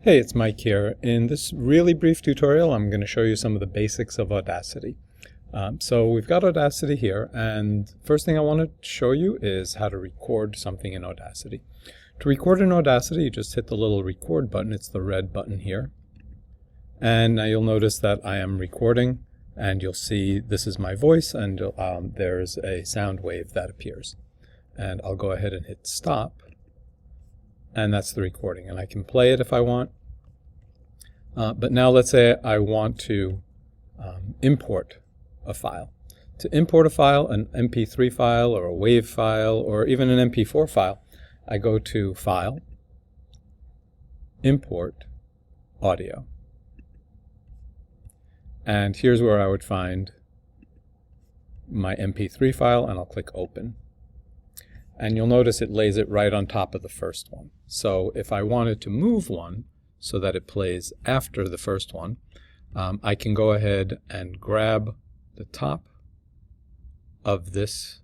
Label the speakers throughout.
Speaker 1: Hey, it's Mike here. In this really brief tutorial, I'm going to show you some of the basics of Audacity. So we've got Audacity here, and first thing I want to show you is how to record something in Audacity. To record in Audacity, you just hit the little record button. It's the red button here. And now you'll notice that I am recording, and you'll see this is my voice, and there's a sound wave that appears. And I'll go ahead and hit stop. And that's the recording, and I can play it if I want. But now let's say I want to import a file. To import a file, an MP3 file or a WAV file or even an MP4 file, I go to File, Import, Audio. And here's where I would find my MP3 file, and I'll click Open. And you'll notice it lays it right on top of the first one. So if I wanted to move one so that it plays after the first one, I can go ahead and grab the top of this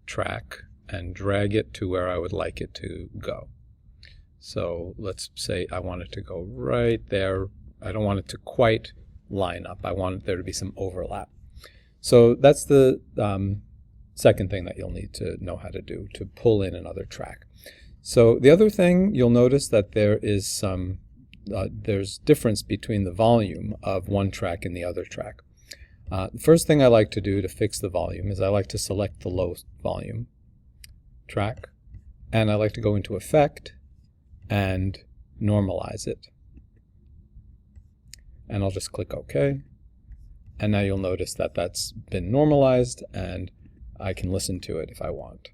Speaker 1: track and drag it to where I would like it to go. So let's say I want it to go right there. I don't want it to quite line up. I want there to be some overlap. So that's the second thing that you'll need to know how to do, to pull in another track. So the other thing, you'll notice that there is some there's difference between the volume of one track and the other track. The first thing I like to do to fix the volume is I like to select the low volume track, and I like to go into Effect and normalize it. And I'll just click OK. And now you'll notice that that's been normalized, and I can listen to it if I want.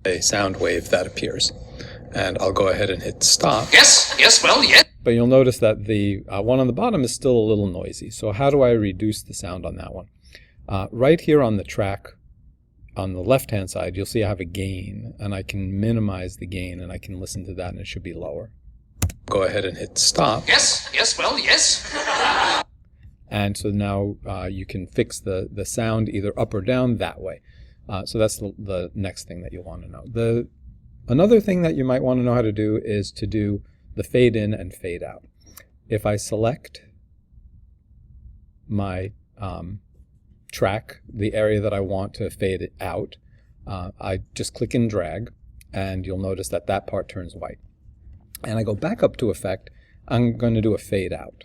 Speaker 1: A sound wave that appears, and I'll go ahead and hit stop.
Speaker 2: Yes, well, yes.
Speaker 1: But you'll notice that the one on the bottom is still a little noisy. So how do I reduce the sound on that one? Right here on the track, on the left-hand side, you'll see I have a gain, and I can minimize the gain, and I can listen to that, and it should be lower. Go ahead and hit stop.
Speaker 2: Yes, well, yes.
Speaker 1: And so now you can fix the sound either up or down that way. So that's the next thing that you'll want to know. Another thing that you might want to know how to do is to do the fade in and fade out. If I select my track, the area that I want to fade it out, I just click and drag, and you'll notice that that part turns white. And I go back up to Effect, I'm going to do a fade out.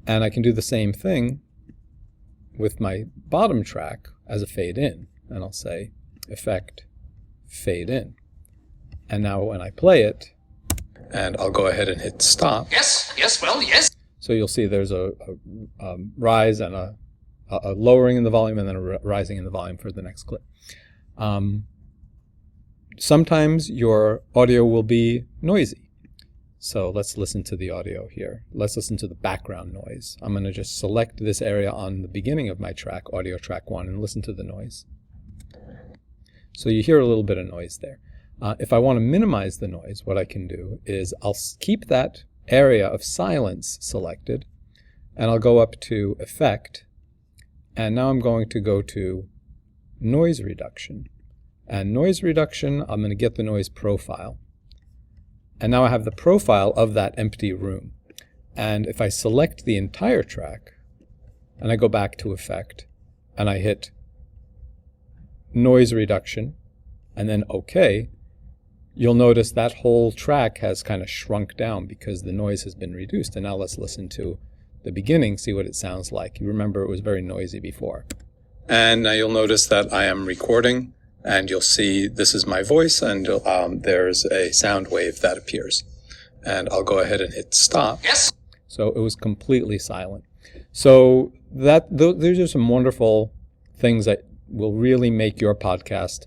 Speaker 1: And I can do the same thing with my bottom track as a fade in, and I'll say Effect, Fade In. And now when I play it, and I'll go ahead and hit stop.
Speaker 2: Yes, well, yes.
Speaker 1: So you'll see there's a rise and a lowering in the volume, and then a rising in the volume for the next clip. Sometimes your audio will be noisy. So let's listen to the audio here. Let's listen to the background noise. I'm going to just select this area on the beginning of my track, audio track 1, and listen to the noise. So you hear a little bit of noise there. If I want to minimize the noise, what I can do is I'll keep that area of silence selected, and I'll go up to Effect, and now I'm going to go to Noise Reduction. And Noise Reduction, I'm going to get the noise profile. And now I have the profile of that empty room. And if I select the entire track, and I go back to Effect, and I hit Noise Reduction, and then OK, you'll notice that whole track has kind of shrunk down because the noise has been reduced. And now let's listen to the beginning, see what it sounds like. You remember it was very noisy before. And now you'll notice that I am recording, and you'll see this is my voice, and there's a sound wave that appears. And I'll go ahead and hit stop.
Speaker 2: Yes.
Speaker 1: So it was completely silent. So those are some wonderful things that will really make your podcast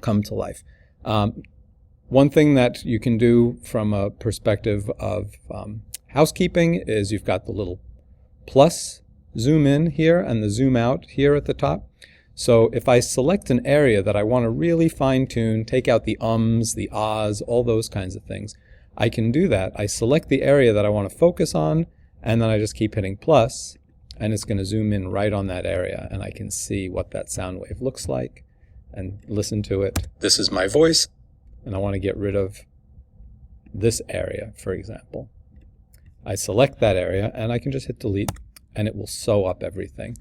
Speaker 1: come to life. One thing that you can do from a perspective of housekeeping is you've got the little plus zoom in here and the zoom out here at the top. So if I select an area that I want to really fine-tune, take out the ums, the ahs, all those kinds of things, I can do that. I select the area that I want to focus on, and then I just keep hitting plus, and it's going to zoom in right on that area, and I can see what that sound wave looks like and listen to it. This is my voice, and I want to get rid of this area, for example. I select that area and I can just hit delete and it will sew up everything.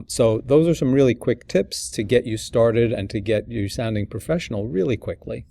Speaker 1: So those are some really quick tips to get you started and to get you sounding professional really quickly.